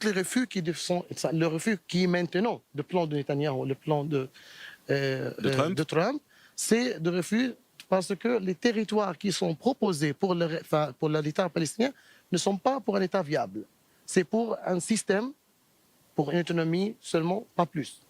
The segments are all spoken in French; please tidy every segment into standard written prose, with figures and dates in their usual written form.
les refus le refus qui est maintenant le plan de Netanyahou, le plan de Trump, c'est de refus parce que les territoires qui sont proposés pour l'État palestinien ne sont pas pour un État viable. C'est pour un système, pour une autonomie seulement, pas plus.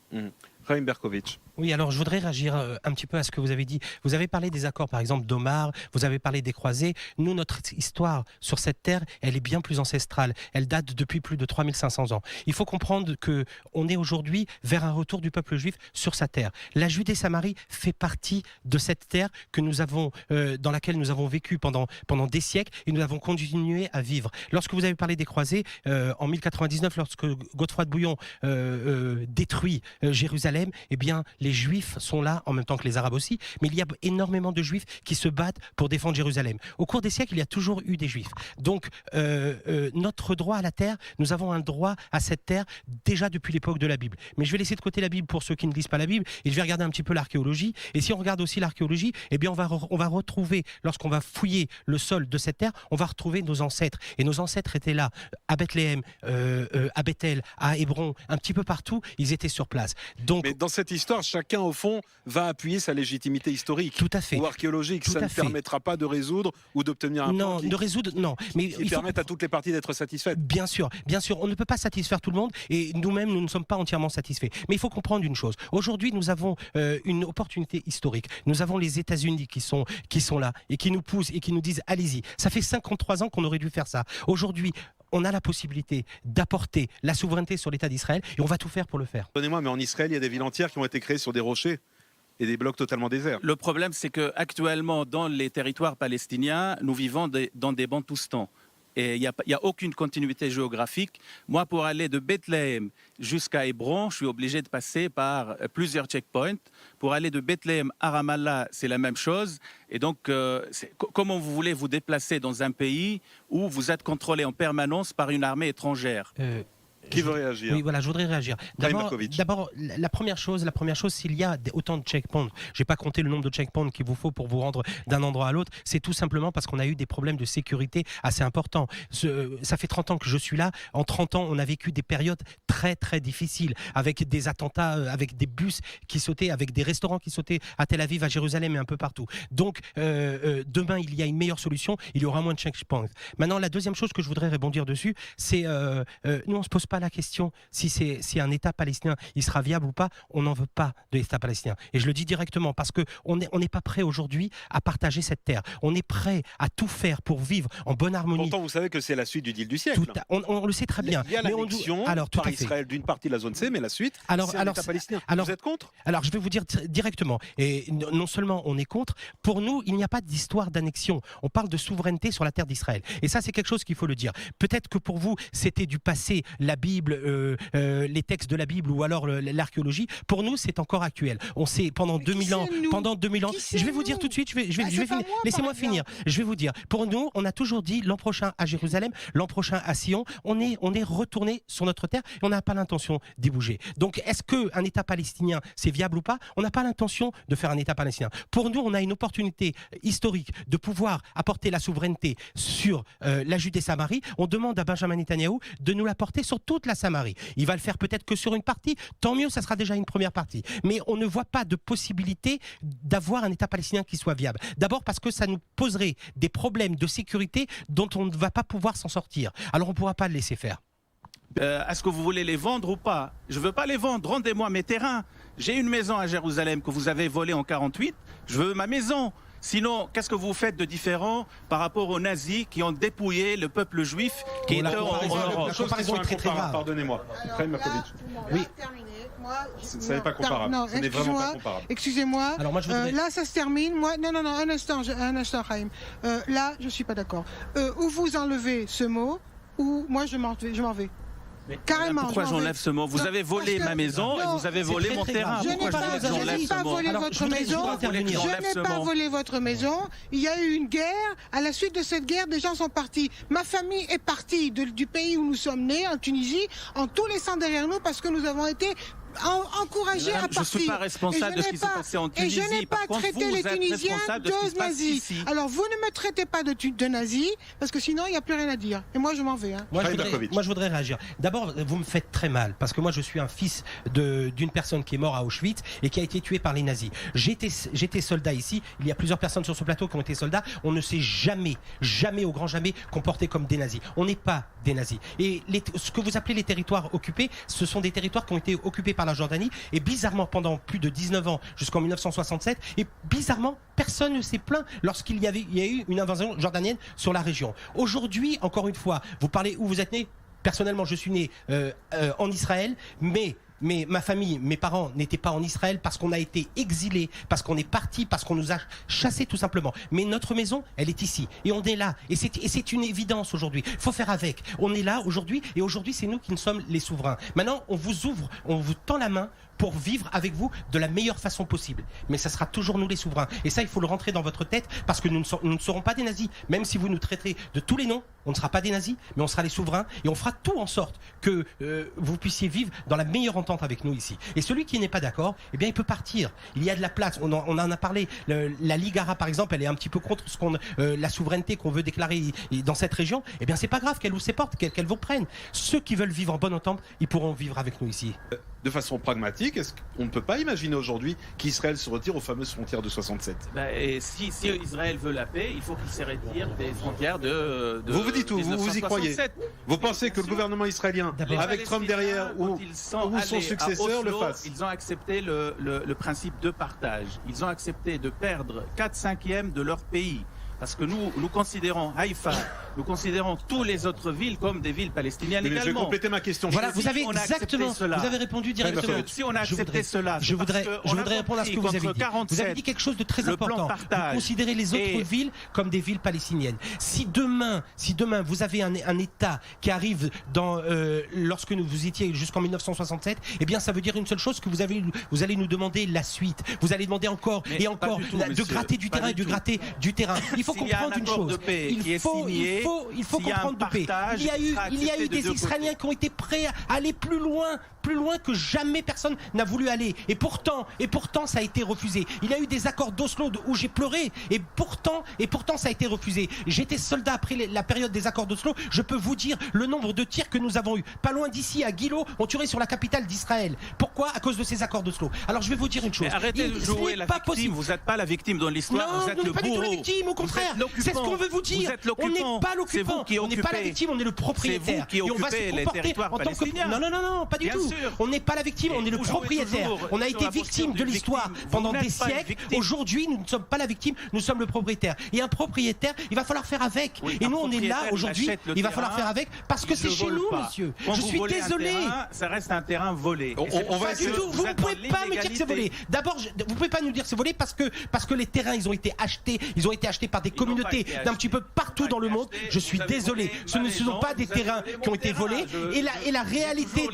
Chaim Berkovitch. Oui, alors je voudrais réagir un petit peu à ce que vous avez dit. Vous avez parlé des accords, par exemple, d'Omar, vous avez parlé des croisés. Nous, notre histoire sur cette terre, elle est bien plus ancestrale. Elle date depuis plus de 3500 ans. Il faut comprendre qu'on est aujourd'hui vers un retour du peuple juif sur sa terre. La Judée-Samarie fait partie de cette terre que nous avons, dans laquelle nous avons vécu pendant des siècles et nous avons continué à vivre. Lorsque vous avez parlé des croisés, en 1099, lorsque Godefroy de Bouillon détruit Jérusalem, eh bien, les Juifs sont là, en même temps que les Arabes aussi, mais il y a énormément de Juifs qui se battent pour défendre Jérusalem. Au cours des siècles, il y a toujours eu des Juifs. Donc, notre droit à la terre, nous avons un droit à cette terre déjà depuis l'époque de la Bible. Mais je vais laisser de côté la Bible pour ceux qui ne lisent pas la Bible, et je vais regarder un petit peu l'archéologie. Et si on regarde aussi l'archéologie, eh bien, on va retrouver, lorsqu'on va fouiller le sol de cette terre, on va retrouver nos ancêtres. Et nos ancêtres étaient là, à Bethléem, à Bethel, à Hébron, un petit peu partout, ils étaient sur place. Donc, mais dans cette histoire, chacun, au fond, va appuyer sa légitimité historique tout à fait, ou archéologique. Tout ça ne fait. permettra pas de résoudre ou d'obtenir un plan qui permette à toutes les parties d'être satisfaites. Bien sûr, on ne peut pas satisfaire tout le monde et nous-mêmes, nous ne sommes pas entièrement satisfaits. Mais il faut comprendre une chose. Aujourd'hui, nous avons une opportunité historique. Nous avons les États-Unis qui sont là et qui nous poussent et qui nous disent allez-y. Ça fait 53 ans qu'on aurait dû faire ça. Aujourd'hui, on a la possibilité d'apporter la souveraineté sur l'État d'Israël et on va tout faire pour le faire. Pardonnez-moi, mais en Israël, il y a des villes entières qui ont été créées sur des rochers et des blocs totalement déserts. Le problème, c'est qu'actuellement, dans les territoires palestiniens, nous vivons dans des bantoustans. Et il n'y a aucune continuité géographique. Moi, pour aller de Bethléem jusqu'à Hébron, je suis obligé de passer par plusieurs checkpoints. Pour aller de Bethléem à Ramallah, c'est la même chose. Et donc, comment vous voulez vous déplacer dans un pays où vous êtes contrôlé en permanence par une armée étrangère ? Qui veut réagir ? Oui, voilà, je voudrais réagir. D'abord, la première chose, s'il y a autant de checkpoints, je n'ai pas compté le nombre de checkpoints qu'il vous faut pour vous rendre d'un endroit à l'autre, c'est tout simplement parce qu'on a eu des problèmes de sécurité assez importants. Ça fait 30 ans que je suis là. En 30 ans, on a vécu des périodes très, très difficiles, avec des attentats, avec des bus qui sautaient, avec des restaurants qui sautaient à Tel Aviv, à Jérusalem et un peu partout. Donc, demain, il y a une meilleure solution, il y aura moins de checkpoints. Maintenant, la deuxième chose que je voudrais rebondir dessus, c'est nous, on ne se pose pas la question si un État palestinien il sera viable ou pas. On n'en veut pas de l'État palestinien. Et je le dis directement parce qu'on n'est pas prêt aujourd'hui à partager cette terre. On est prêt à tout faire pour vivre en bonne harmonie. Pourtant, vous savez que c'est la suite du deal du siècle. On le sait très bien. Il y a l'annexion par Israël d'une partie de la zone C, mais la suite, c'est un État palestinien. Vous êtes contre ? Alors, je vais vous dire directement. Et non seulement on est contre, pour nous, il n'y a pas d'histoire d'annexion. On parle de souveraineté sur la terre d'Israël. Et ça, c'est quelque chose qu'il faut le dire. Peut-être que pour vous, c'était du passé, la Bible, les textes de la Bible ou alors l'archéologie. Pour nous, c'est encore actuel. On sait pendant 2000 ans, je vais vous dire tout de suite, je vais finir. Laissez-moi finir. Je vais vous dire. Pour nous, on a toujours dit l'an prochain à Jérusalem, l'an prochain à Sion. On est retourné sur notre terre et on n'a pas l'intention d'y bouger. Donc, est-ce qu'un État palestinien, c'est viable ou pas ? On n'a pas l'intention de faire un État palestinien. Pour nous, on a une opportunité historique de pouvoir apporter la souveraineté sur la Judée-Samarie. On demande à Benjamin Netanyahou de nous l'apporter sur toute la Samarie. Il va le faire peut-être que sur une partie. Tant mieux, ça sera déjà une première partie. Mais on ne voit pas de possibilité d'avoir un État palestinien qui soit viable. D'abord parce que ça nous poserait des problèmes de sécurité dont on ne va pas pouvoir s'en sortir. Alors on ne pourra pas le laisser faire. Est-ce que vous voulez les vendre ou pas ? Je ne veux pas les vendre. Rendez-moi mes terrains. J'ai une maison à Jérusalem que vous avez volée en 48. Je veux ma maison. Sinon, qu'est-ce que vous faites de différent par rapport aux nazis qui ont dépouillé le peuple juif qui était en Europe ? La comparaison est très très grave. Pardonnez-moi. Oui. Ça n'est pas comparable. Non, ce n'est vraiment pas comparable. Excusez-moi. Alors moi, je voudrais... Là, ça se termine. Moi, non, un instant, Chaim. Là, je suis pas d'accord. Ou vous enlevez ce mot, ou moi, je m'en vais. Mais carrément. Pourquoi j'enlève ce mot ? Vous avez volé ma maison et vous avez volé mon terrain. Je n'ai pas volé votre maison. Je n'ai pas volé votre maison. Il y a eu une guerre. À la suite de cette guerre, des gens sont partis. Ma famille est partie du pays où nous sommes nés, en Tunisie, en tout laissant derrière nous parce que nous avons été encouragé à partir. Je ne suis pas responsable de ce qui s'est passé en Tunisie. Et je n'ai pas traité les Tunisiens de nazis. Alors vous ne me traitez pas de nazis, parce que sinon il n'y a plus rien à dire. Et moi je m'en vais. Hein. Moi je voudrais réagir. D'abord, vous me faites très mal, parce que moi je suis un fils d'une personne qui est morte à Auschwitz et qui a été tuée par les nazis. J'étais soldat ici, il y a plusieurs personnes sur ce plateau qui ont été soldats. On ne s'est jamais, au grand jamais, comporté comme des nazis. On n'est pas des nazis. Et ce que vous appelez les territoires occupés, ce sont des territoires qui ont été occupés par la Jordanie, et bizarrement pendant plus de 19 ans jusqu'en 1967, et bizarrement personne ne s'est plaint lorsqu'il y a eu une invasion jordanienne sur la région. Aujourd'hui, encore une fois, vous parlez où vous êtes né. Personnellement, je suis né en Israël, mais ma famille, mes parents n'étaient pas en Israël parce qu'on a été exilés, parce qu'on est parti, parce qu'on nous a chassés tout simplement. Mais notre maison, elle est ici. Et on est là. Et c'est une évidence aujourd'hui. Il faut faire avec. On est là aujourd'hui, et aujourd'hui, c'est nous qui sommes les souverains. Maintenant, on vous ouvre, on vous tend la main pour vivre avec vous de la meilleure façon possible. Mais ça sera toujours nous les souverains. Et ça, il faut le rentrer dans votre tête, parce que nous ne serons pas des nazis. Même si vous nous traiterez de tous les noms, on ne sera pas des nazis, mais on sera les souverains, et on fera tout en sorte que vous puissiez vivre dans la meilleure entente avec nous ici. Et celui qui n'est pas d'accord, eh bien, il peut partir. Il y a de la place. On en a parlé. La Ligue arabe, par exemple, elle est un petit peu contre la souveraineté qu'on veut déclarer dans cette région. Eh bien, c'est pas grave qu'elle ouvre ses portes, qu'elle vous prenne. Ceux qui veulent vivre en bonne entente, ils pourront vivre avec nous ici. De façon pragmatique, est-ce qu'on ne peut pas imaginer aujourd'hui qu'Israël se retire aux fameuses frontières de 67 ? Et si Israël veut la paix, il faut qu'il se retire des frontières de vous dites tout, 1967. vous y croyez. Vous pensez que le gouvernement israélien, avec Trump derrière ou son successeur, Oslo, le fasse ? Ils ont accepté le principe de partage. Ils ont accepté de perdre 4/5 de leur pays. Parce que nous considérons Haïfa, nous considérons toutes les autres villes comme des villes palestiniennes également. Je vais compléter ma question. Voilà, vous avez exactement, vous avez répondu directement. Si on a accepté cela, je voudrais répondre à ce que vous avez dit. Vous avez dit quelque chose de très important. Vous considérez les autres villes comme des villes palestiniennes. Si demain vous avez un État qui arrive lorsque vous étiez jusqu'en 1967, eh bien ça veut dire une seule chose, que vous allez nous demander la suite. Vous allez demander encore et encore de gratter du terrain et de gratter du terrain. Il faut comprendre une chose. Il faut comprendre de paix. Il y a eu des Israéliens qui ont été prêts à aller plus loin que jamais personne n'a voulu aller. Et pourtant, ça a été refusé. Il y a eu des accords d'Oslo où j'ai pleuré. Et pourtant, ça a été refusé. J'étais soldat après la période des accords d'Oslo. Je peux vous dire le nombre de tirs que nous avons eu. Pas loin d'ici, à Gilo, on tuerait sur la capitale d'Israël. Pourquoi ? À cause de ces accords d'Oslo. Alors je vais vous dire une chose. Mais arrêtez de jouer la victime. Vous n'êtes pas la victime dans l'histoire. Non, vous êtes le bourreau. Pas du tout la victime, au contraire. C'est ce qu'on veut vous dire. On n'est pas l'occupant. On n'est pas la victime, on est le propriétaire. C'est vous qui occupez les territoires palestiniens. Non, pas du tout. On n'est pas la victime, on est le propriétaire. On a été victime de l'histoire pendant des siècles. Aujourd'hui, nous ne sommes pas la victime, nous sommes le propriétaire. Et un propriétaire, il va falloir faire avec. Et nous, on est là aujourd'hui, il va falloir faire avec, parce que c'est chez nous, monsieur. Je suis désolé. Ça reste un terrain volé. On va essayer. Vous ne pouvez pas me dire que c'est volé. D'abord, vous ne pouvez pas nous dire que c'est volé parce que les terrains, ils ont été achetés par des communautés d'un petit peu partout dans le monde. Je suis désolé. Ce ne sont pas des terrains qui ont été volés. Et la réalité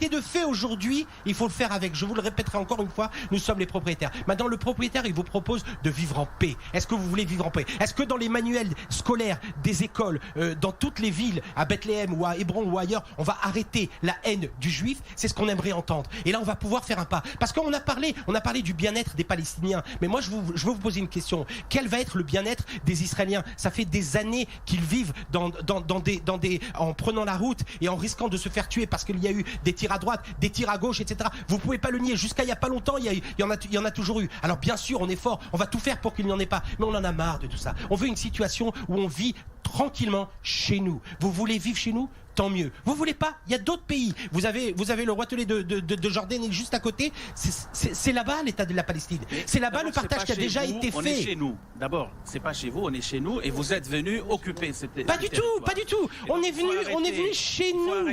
de fait aujourd'hui, il faut le faire avec. Je vous le répéterai encore une fois, nous sommes les propriétaires. Maintenant, le propriétaire, il vous propose de vivre en paix. Est-ce que vous voulez vivre en paix ? Est-ce que dans les manuels scolaires des écoles, dans toutes les villes, à Bethléem ou à Hébron ou ailleurs, on va arrêter la haine du juif ? C'est ce qu'on aimerait entendre. Et là, on va pouvoir faire un pas. Parce qu'on a parlé du bien-être des Palestiniens. Mais moi, je veux vous poser une question. Quel va être le bien-être des Israéliens ? Ça fait des années qu'ils vivent en prenant la route et en risquant de se faire tuer parce qu'il y a eu des tirs à droite, des tirs à gauche, etc. Vous pouvez pas le nier. Jusqu'à il y a pas longtemps, il y en a toujours eu. Alors bien sûr, on est fort, on va tout faire pour qu'il n'y en ait pas. Mais on en a marre de tout ça. On veut une situation où on vit tranquillement chez nous. Vous voulez vivre chez nous ? Tant mieux. Vous voulez pas ? Il y a d'autres pays. Vous avez le roitelet de Jordanie juste à côté. C'est là-bas l'État de la Palestine. C'est là-bas le partage qui a déjà été fait. On est chez nous. D'abord, c'est pas chez vous, on est chez nous et vous êtes venus occuper cette. Pas du tout. On est venu chez nous.